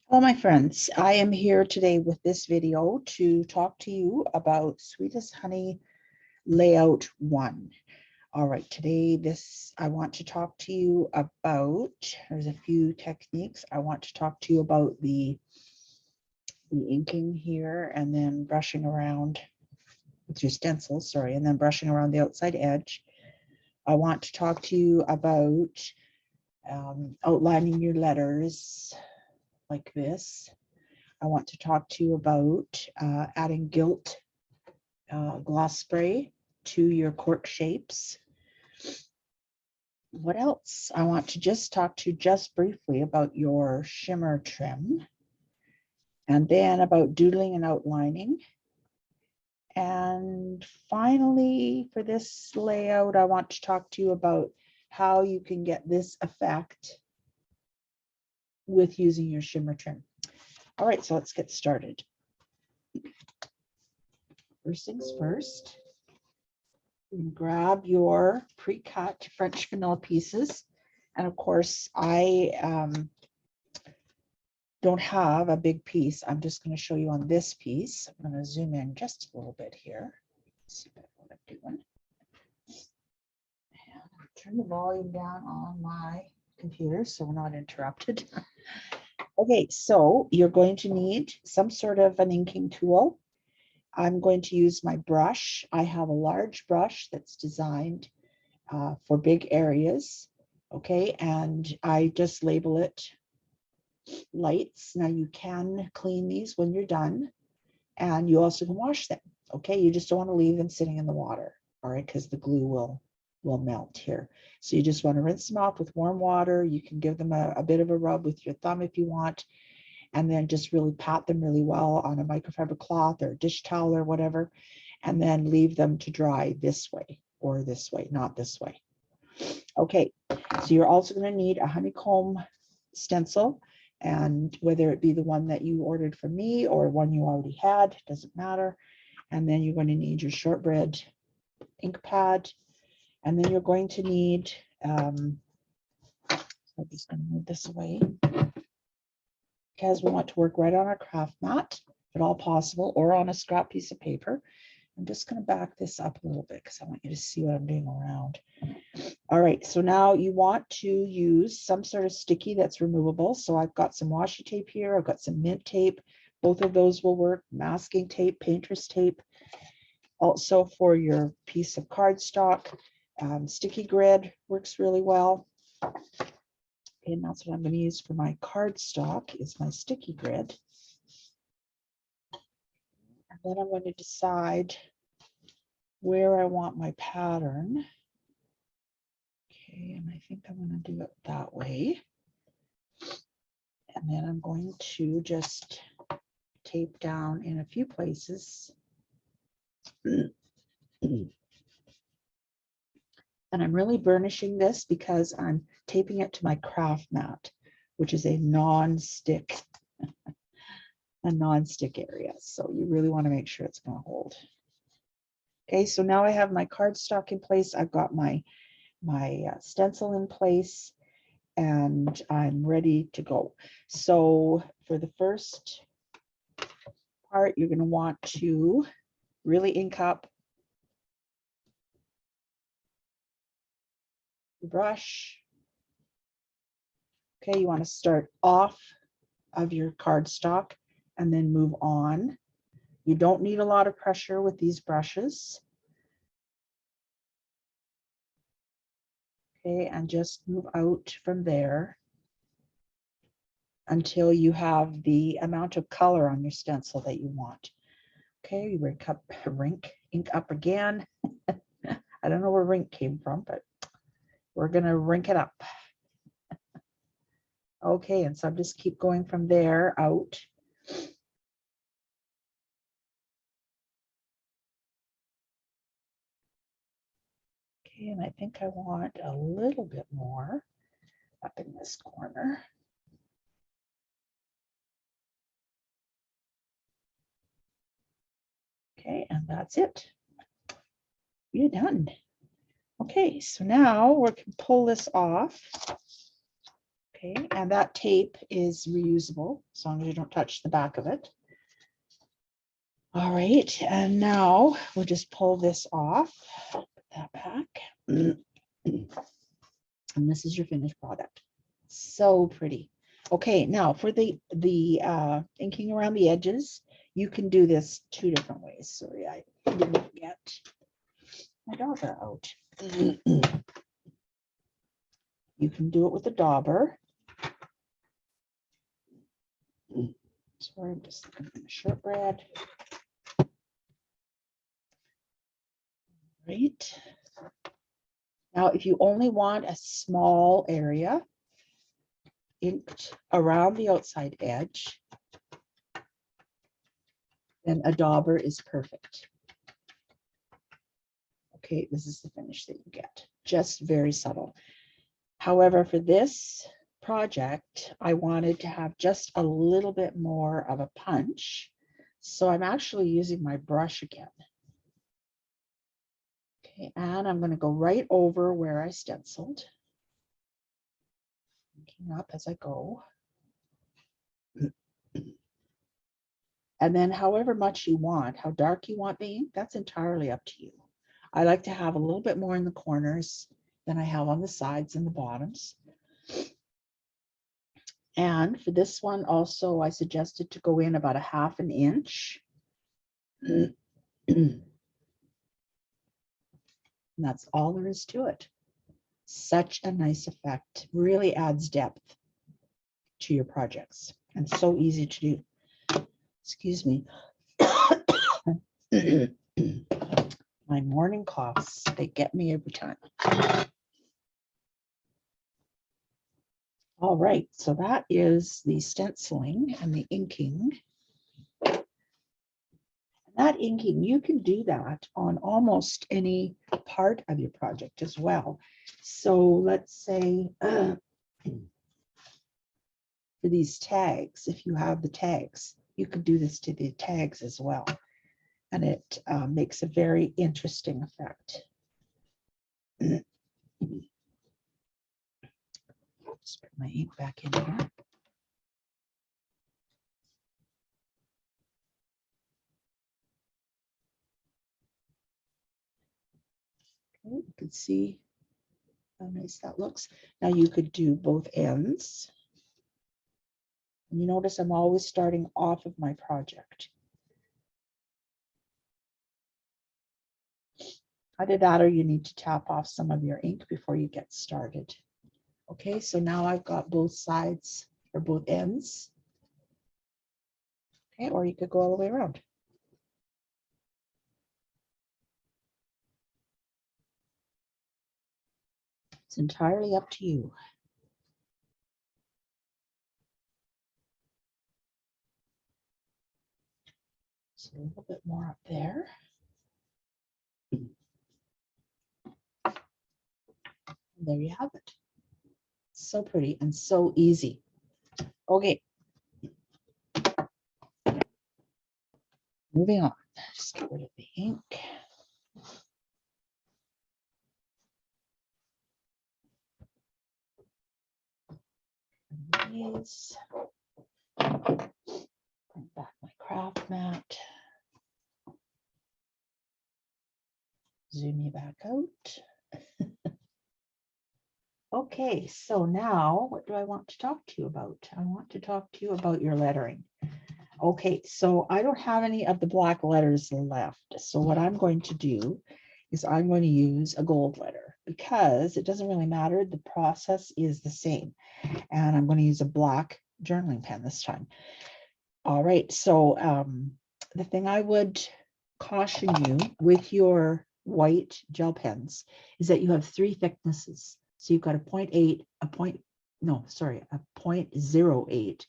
Hello, my friends. I am here today with this video to talk to you about Sweetest Honey Layout 1. All right, today I want to talk to you about, there's a few techniques. I want to talk to you about the inking here and then brushing around with your stencil, and then brushing around the outside edge. I want to talk to you about outlining your letters like this. I want to talk to you about adding Gilt Gloss Spray to your cork shapes. What else? I want to just talk to you just briefly about your shimmer trim, and then about doodling and outlining. And finally, for this layout, I want to talk to you about how you can get this effect with using your shimmer trim. All right, so let's get started. First things first, you can grab your pre-cut French vanilla pieces. And of course, I don't have a big piece. I'm just going to show you on this piece. I'm going to zoom in just a little bit here. See what I'm doing. And turn the volume down on my computer so we're not interrupted. Okay, so you're going to need some sort of an inking tool. I'm going to use my brush. I have a large brush that's designed for big areas, okay, and I just label it lights. Now you can clean these when you're done, and you also can wash them, okay. You just don't want to leave them sitting in the water, all right, because the glue will melt here. So you just want to rinse them off with warm water. You can give them a bit of a rub with your thumb if you want, and then just really pat them really well on a microfiber cloth or a dish towel or whatever, and then leave them to dry this way or this way, not this way. Okay, so you're also going to need a honeycomb stencil, and whether it be the one that you ordered from me or one you already had, doesn't matter. And then you're going to need your shortbread ink pad, and then you're going to need, I'm just going to move this away, because we want to work right on our craft mat, if at all possible, or on a scrap piece of paper. I'm just going to back this up a little bit because I want you to see what I'm doing around. All right, so now you want to use some sort of sticky that's removable. So I've got some washi tape here. I've got some mint tape. Both of those will work. Masking tape, painter's tape. Also for your piece of cardstock, sticky grid works really well. And that's what I'm going to use for my cardstock, is my sticky grid. And then I'm going to decide where I want my pattern. Okay, and I think I'm going to do it that way. And then I'm going to just tape down in a few places. And I'm really burnishing this because I'm taping it to my craft mat, which is a non-stick area. So you really want to make sure it's going to hold. Okay, so now I have my cardstock in place. I've got my stencil in place, and I'm ready to go. So for the first part, you're going to want to really ink up the brush. Okay, you want to start off of your cardstock and then move on. You don't need a lot of pressure with these brushes. Okay, and just move out from there until you have the amount of color on your stencil that you want. Okay, you ink up again. I don't know where rink came from, but we're gonna rink it up. Okay, and so I'm just keep going from there out. Okay, and I think I want a little bit more up in this corner. Okay, and that's it. You're done. Okay, so now we can pull this off. Okay, and that tape is reusable as long as you don't touch the back of it. All right, and now we'll just pull this off, put that back. And this is your finished product. So pretty. Okay, now for the inking around the edges, you can do this two different ways. Sorry, I didn't get my dauber out. You can do it with a dauber. Sorry, I'm just looking for the shortbread. Right. Now, if you only want a small area inked around the outside edge, then a dauber is perfect. Okay, this is the finish that you get. Just very subtle. However, for this project, I wanted to have just a little bit more of a punch. So I'm actually using my brush again. Okay, and I'm going to go right over where I stenciled. Inking up as I go. And then however much you want, how dark you want the ink, that's entirely up to you. I like to have a little bit more in the corners than I have on the sides and the bottoms. And for this one also, I suggested to go in about a ½ inch. And that's all there is to it. Such a nice effect. Really adds depth to your projects and so easy to do. Excuse me. My morning coughs, they get me every time. All right, so that is the stenciling and the inking. That inking, you can do that on almost any part of your project as well. So let's say for these tags, if you have the tags, you could do this to the tags as well. And it makes a very interesting effect. Just put my ink back in here. Okay, you can see how nice that looks. Now you could do both ends. And you notice I'm always starting off of my project. Either that or you need to tap off some of your ink before you get started. Okay, so now I've got both sides or both ends. Okay, or you could go all the way around. It's entirely up to you. So a little bit more up there. And there you have it. So pretty and so easy. Okay. Moving on. Just get rid of the ink. These. Bring back my craft mat. Zoom you back out. Okay, so now what do I want to talk to you about? I want to talk to you about your lettering. Okay, so I don't have any of the black letters left. So what I'm going to do is I'm going to use a gold letter because it doesn't really matter. The process is the same. And I'm going to use a black journaling pen this time. All right, so the thing I would caution you with your white gel pens is that you have 3 thicknesses. So you've got a 0.8, a 0.08,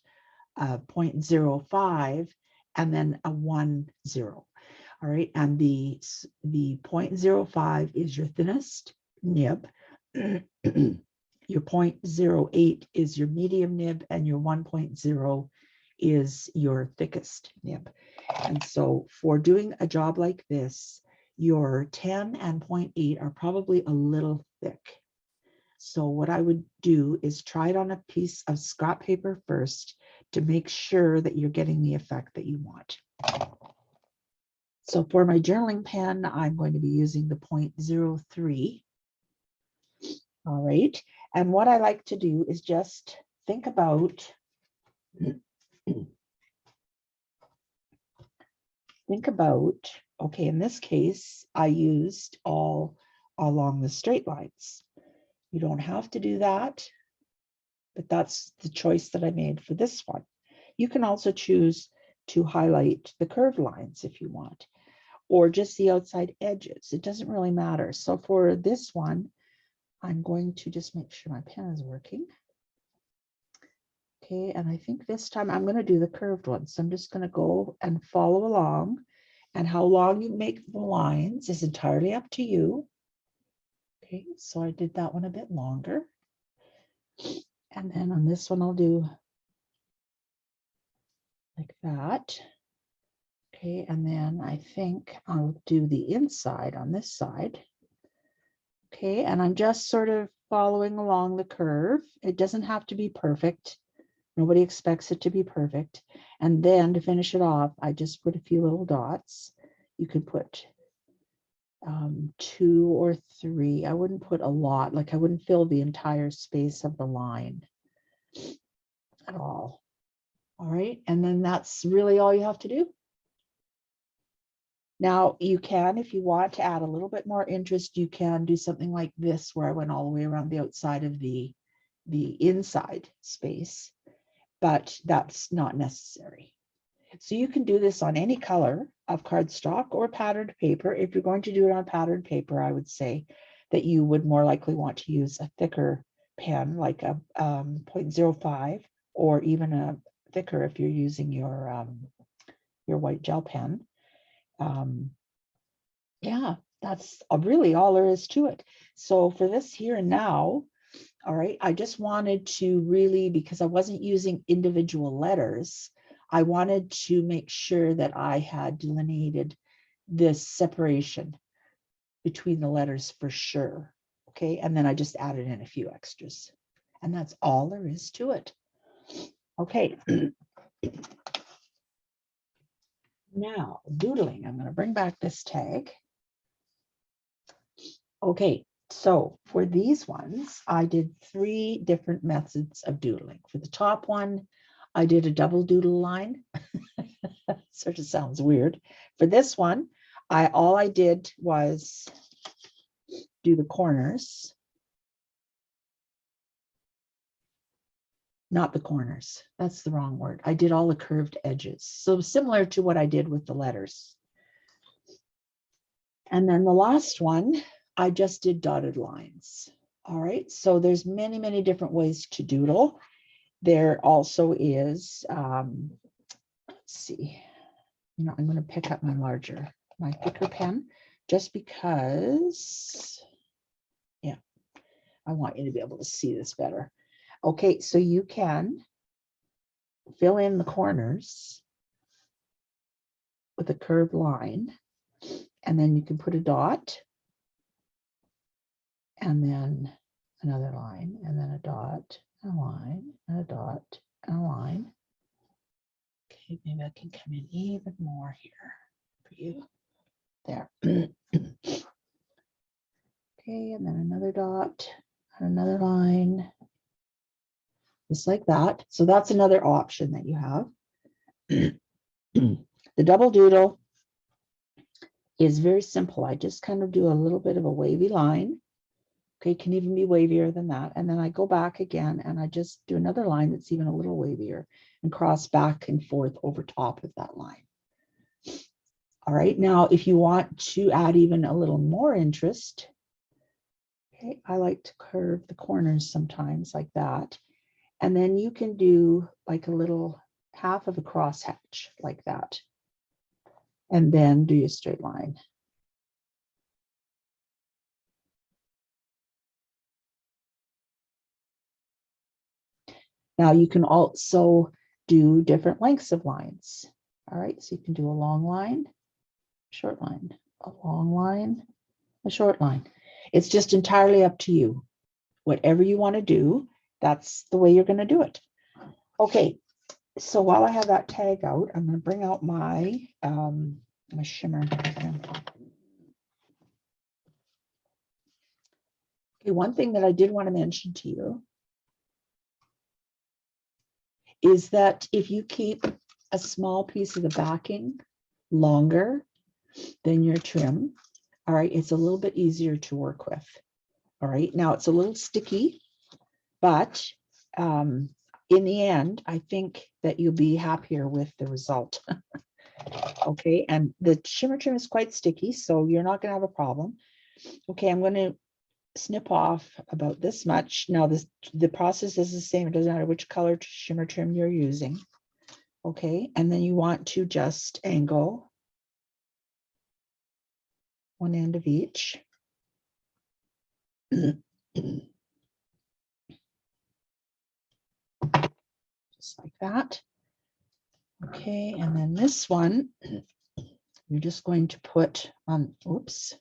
a 0.05, and then a 10. All right, and the 0.05 is your thinnest nib. Your 0.08 is your medium nib, and your 1.0 is your thickest nib. And so for doing a job like this, your 10 and 0.8 are probably a little thick. So what I would do is try it on a piece of scrap paper first to make sure that you're getting the effect that you want. So for my journaling pen, I'm going to be using the 0.03. All right. And what I like to do is just think about, okay, in this case, I used all along the straight lines. You don't have to do that, but that's the choice that I made for this one. You can also choose to highlight the curved lines if you want, or just the outside edges. It doesn't really matter. So for this one, I'm going to just make sure my pen is working. Okay, and I think this time I'm going to do the curved one. So I'm just going to go and follow along. And how long you make the lines is entirely up to you. Okay, so I did that one a bit longer. And then on this one, I'll do like that. Okay, and then I think I'll do the inside on this side. Okay, and I'm just sort of following along the curve. It doesn't have to be perfect. Nobody expects it to be perfect. And then to finish it off, I just put a few little dots. You could put 2 or 3. I wouldn't put a lot, like I wouldn't fill the entire space of the line at all. All right, and then that's really all you have to do. Now you can, if you want to add a little bit more interest, you can do something like this, where I went all the way around the outside of the inside space, but that's not necessary. So you can do this on any color of cardstock or patterned paper. If you're going to do it on patterned paper, I would say that you would more likely want to use a thicker pen, like a 0.05, or even a thicker if you're using your white gel pen. Yeah, that's really all there is to it. So for this here and now, all right, I just wanted to really, because I wasn't using individual letters, I wanted to make sure that I had delineated this separation between the letters for sure. Okay, and then I just added in a few extras. And that's all there is to it. Okay. Now, doodling. I'm going to bring back this tag. Okay, so for these ones, I did 3 different methods of doodling. For the top one, I did a double doodle line. Sort of sounds weird. For this one, all I did was do the corners. Not the corners. That's the wrong word. I did all the curved edges. So similar to what I did with the letters. And then the last one, I just did dotted lines. All right, so there's many, many different ways to doodle. There also is, let's see, I'm going to pick up my thicker pen, just because, yeah, I want you to be able to see this better. Okay, so you can fill in the corners with a curved line, and then you can put a dot, and then another line, and then a dot, a line, and a dot, and a line. Okay, maybe I can come in even more here for you. There. Okay, and then another dot, and another line, just like that. So that's another option that you have. The double doodle is very simple. I just kind of do a little bit of a wavy line. Okay, can even be wavier than that. And then I go back again and I just do another line that's even a little wavier and cross back and forth over top of that line. All right, now if you want to add even a little more interest, okay, I like to curve the corners sometimes like that. And then you can do like a little half of a crosshatch like that. And then do your straight line. Now you can also do different lengths of lines. All right, so you can do a long line, short line, a long line, a short line. It's just entirely up to you. whatever you want to do, that's the way you're going to do it. Okay, so while I have that tag out, I'm going to bring out my shimmer. Okay, one thing that I did want to mention to you is that if you keep a small piece of the backing longer than your trim, all right, it's a little bit easier to work with. All right, now it's a little sticky, but in the end, I think that you'll be happier with the result. Okay, and the shimmer trim is quite sticky, so you're not going to have a problem. Okay, I'm going to snip off about this much. Now the process is the same. It doesn't matter which color shimmer trim you're using. Okay, and then you want to just angle one end of each. Just like that. Okay, and then this one, you're just going to put on, oops.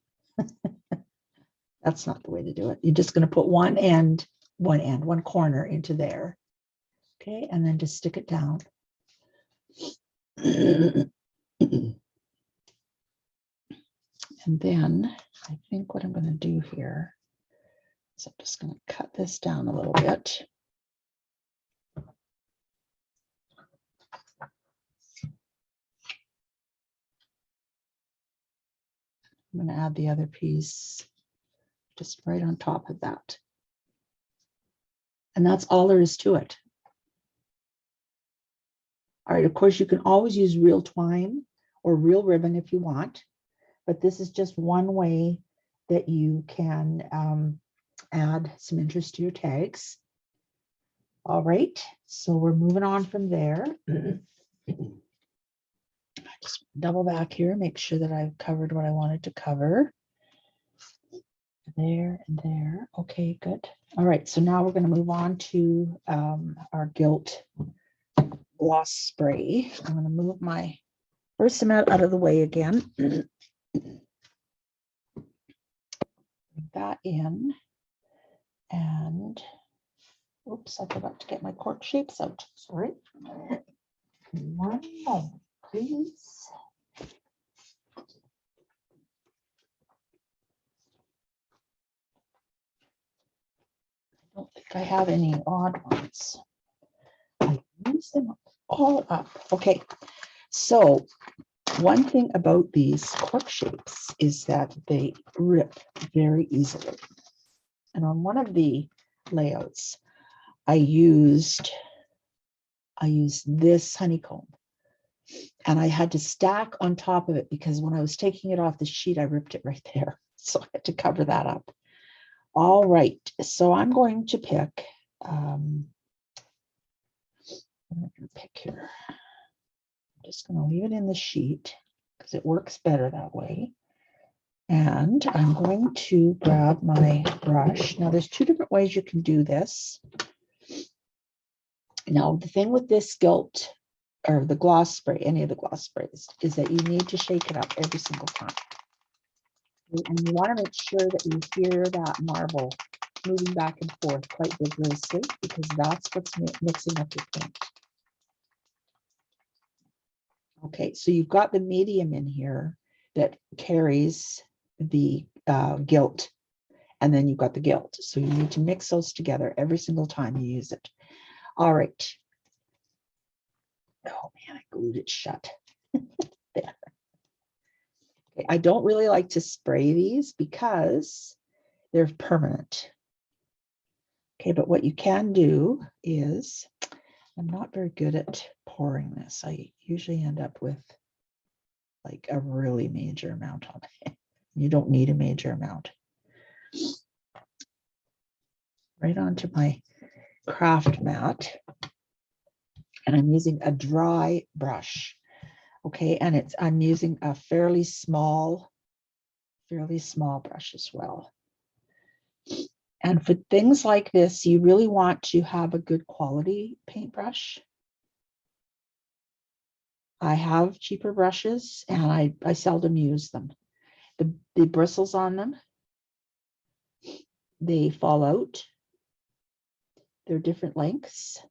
That's not the way to do it. You're just going to put one corner into there. Okay, and then just stick it down. And then I think what I'm going to do here is I'm just going to cut this down a little bit. I'm going to add the other piece just right on top of that. And that's all there is to it. All right, of course, you can always use real twine or real ribbon if you want, but this is just one way that you can add some interest to your tags. All right, so we're moving on from there. Just double back here, make sure that I've covered what I wanted to cover. There and there. Okay, good. All right, so now we're going to move on to our Gilt Gloss Spray. I'm going to move my first amount out of the way again. Bring that in. And, oops, I forgot to get my cork shapes out. Sorry. One moment, please. I don't think I have any odd ones. I use them all up. Okay, so one thing about these cork shapes is that they rip very easily. And on one of the layouts, I used this honeycomb, and I had to stack on top of it because when I was taking it off the sheet, I ripped it right there. So I had to cover that up. All right, so I'm going to pick, I'm going to pick here. I'm just going to leave it in the sheet because it works better that way. And I'm going to grab my brush. Now, there's two different ways you can do this. Now, the thing with this Gilt or the gloss spray, any of the gloss sprays, is that you need to shake it up every single time. And you want to make sure that you hear that marble moving back and forth quite vigorously, because that's what's mixing up your paint. Okay, so you've got the medium in here that carries the gilt, and then you've got the gilt. So you need to mix those together every single time you use it. All right. Oh man, I glued it shut. There. Okay, I don't really like to spray these because they're permanent. Okay, but what you can do is, I'm not very good at pouring this. I usually end up with like a really major amount on it. You don't need a major amount. Right onto my craft mat. And I'm using a dry brush. Okay, and I'm using a fairly small brush as well. And for things like this, you really want to have a good quality paintbrush. I have cheaper brushes and I seldom use them. The bristles on them, they fall out They're different lengths.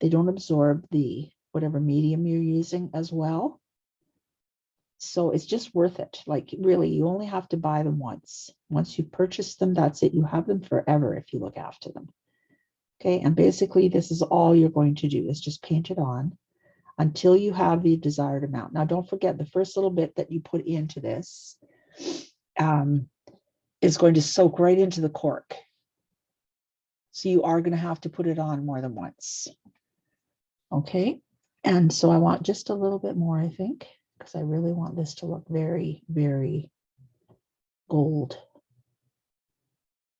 They don't absorb the whatever medium you're using as well. So it's just worth it. Like really, you only have to buy them once. Once you purchase them, that's it. You have them forever if you look after them. Okay, and basically this is all you're going to do is just paint it on until you have the desired amount. Now, don't forget the first little bit that you put into this is going to soak right into the cork. So you are going to have to put it on more than once. Okay, and so I want just a little bit more, I think, because I really want this to look very, very gold,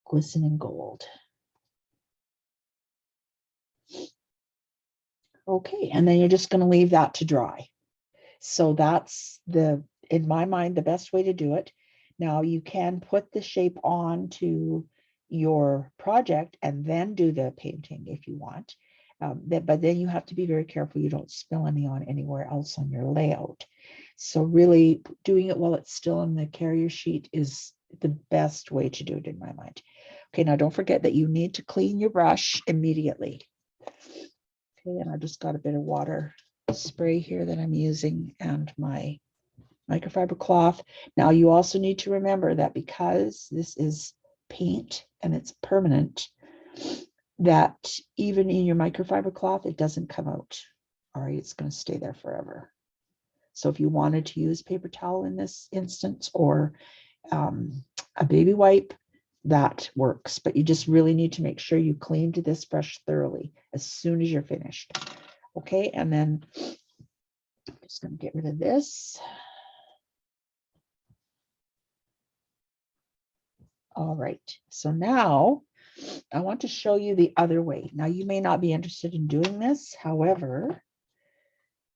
glistening gold. Okay, and then you're just going to leave that to dry. So that's in my mind, the best way to do it. Now you can put the shape on to your project and then do the painting if you want. But then you have to be very careful you don't spill any on anywhere else on your layout. So really doing it while it's still on the carrier sheet is the best way to do it in my mind. Okay, now don't forget that you need to clean your brush immediately. Okay, and I just got a bit of water spray here that I'm using and my microfiber cloth. Now you also need to remember that because this is paint and it's permanent, that even in your microfiber cloth, it doesn't come out. All right, it's going to stay there forever. So if you wanted to use paper towel in this instance or a baby wipe, that works. But you just really need to make sure you cleaned this brush thoroughly as soon as you're finished. Okay, and then I'm just going to get rid of this. All right, so now I want to show you the other way. Now you may not be interested in doing this. However,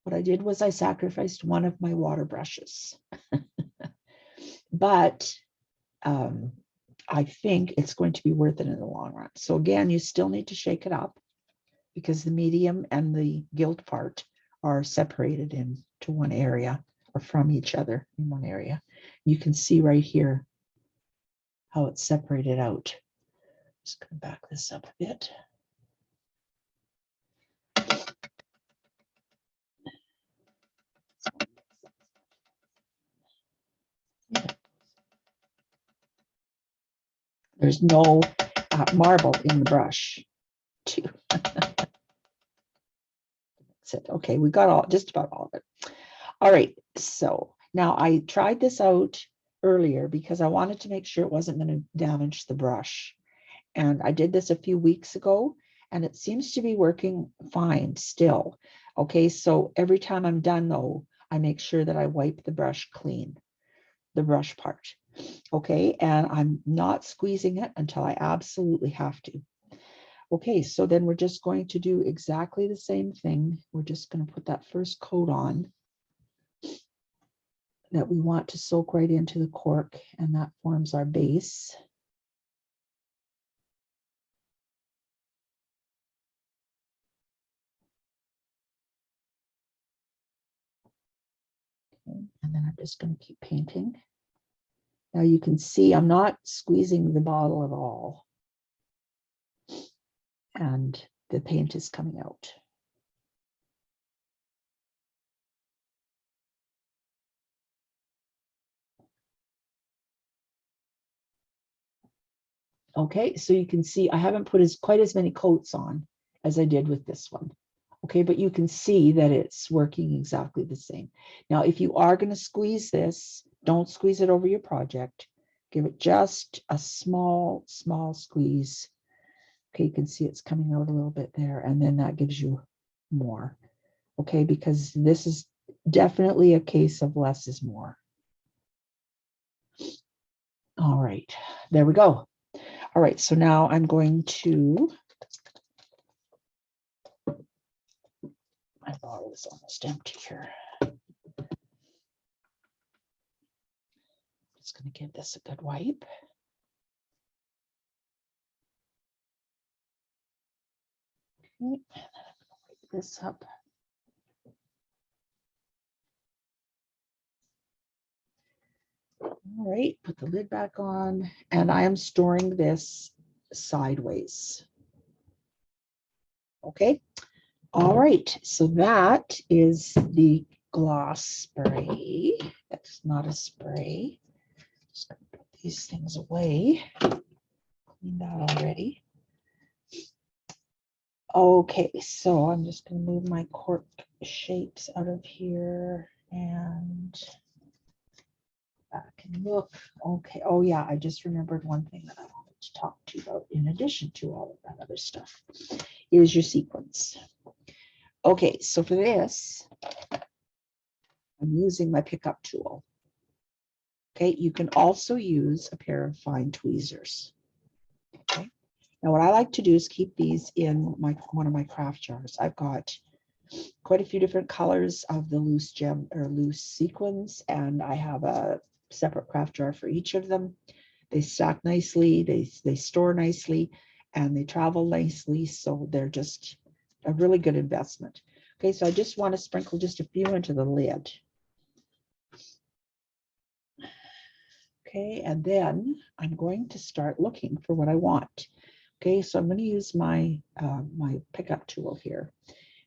what I did was I sacrificed one of my water brushes. But I think it's going to be worth it in the long run. So again, you still need to shake it up because the medium and the gilt part are separated into one area or from each other in one area. You can see right here how it's separated out. Just going to back this up a bit. There's no marble in the brush too. That's it. Okay, we got just about all of it. All right, so now I tried this out earlier because I wanted to make sure it wasn't going to damage the brush. And I did this a few weeks ago and it seems to be working fine still. Okay, so every time I'm done though, I make sure that I wipe the brush clean, the brush part. Okay, and I'm not squeezing it until I absolutely have to. Okay, so then we're just going to do exactly the same thing. We're just going to put that first coat on that we want to soak right into the cork, and that forms our base. Okay, and then I'm just going to keep painting. Now you can see I'm not squeezing the bottle at all. And the paint is coming out. Okay, so you can see I haven't put quite as many coats on as I did with this one. Okay, but you can see that it's working exactly the same. Now, if you are going to squeeze this, don't squeeze it over your project. Give it just a small, small squeeze. Okay, you can see it's coming out a little bit there, and then that gives you more. Okay, because this is definitely a case of less is more. All right, there we go. All right, so now I'm going to, my bottle is almost empty here. Just going to give this a good wipe. Okay, and then I'm going to wipe this up. All right, put the lid back on, and I am storing this sideways. Okay. All right. So that is the gloss spray. That's not a spray. Just gonna put these things away. Clean that already. Okay, so I'm just going to move my cork shapes out of here and back and look. Okay, oh yeah, I just remembered one thing that I wanted to talk to you about in addition to all of that other stuff is your sequins. Okay, so for this, I'm using my pickup tool. Okay, you can also use a pair of fine tweezers. Okay, now what I like to do is keep these in one of my craft jars. I've got quite a few different colors of the loose gem or loose sequins, and I have a separate craft jar for each of them. They stack nicely, they store nicely, and they travel nicely, so they're just a really good investment. Okay, so I just want to sprinkle just a few into the lid. Okay, and then I'm going to start looking for what I want. Okay, so I'm going to use my my pickup tool here.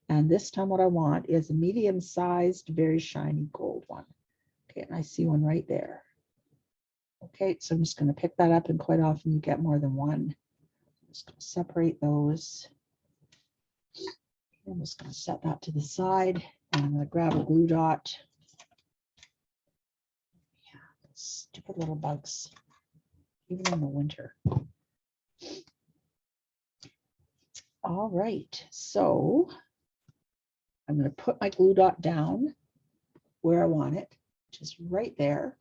And this time what I want is a medium-sized, very shiny gold one. Okay, and I see one right there. Okay, so I'm just going to pick that up, and quite often you get more than one. I'm just going to separate those. I'm just going to set that to the side, and I'm going to grab a glue dot. Yeah, stupid little bugs, even in the winter. All right, so I'm going to put my glue dot down where I want it, which is right there.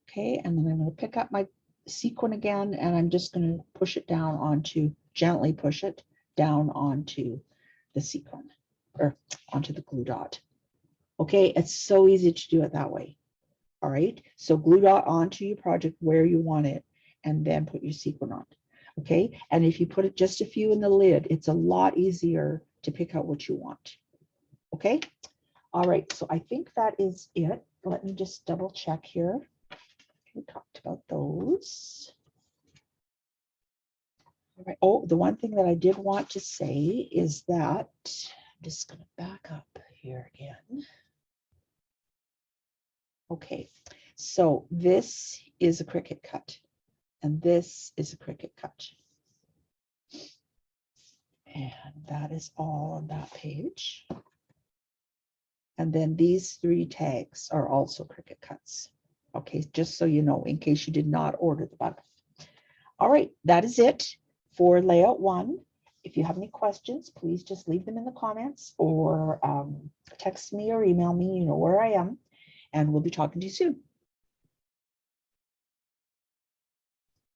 Okay, and then I'm going to pick up my sequin again, and I'm just going to push it down onto, gently push it down onto the sequin or onto the glue dot. Okay, it's so easy to do it that way. All right, so glue dot onto your project where you want it, and then put your sequin on. Okay, and if you put it just a few in the lid, it's a lot easier to pick out what you want. Okay, all right, so I think that is it. Let me just double check here. We talked about those. All right. Oh, the one thing that I did want to say is that I'm just going to back up here again. Okay, so this is a Cricut cut, and this is a Cricut cut. And that is all on that page. And then these three tags are also Cricut cuts. Okay, just so you know, in case you did not order the bundle. All right, that is it for layout one. If you have any questions, please just leave them in the comments or text me or email me, you know where I am, and we'll be talking to you soon.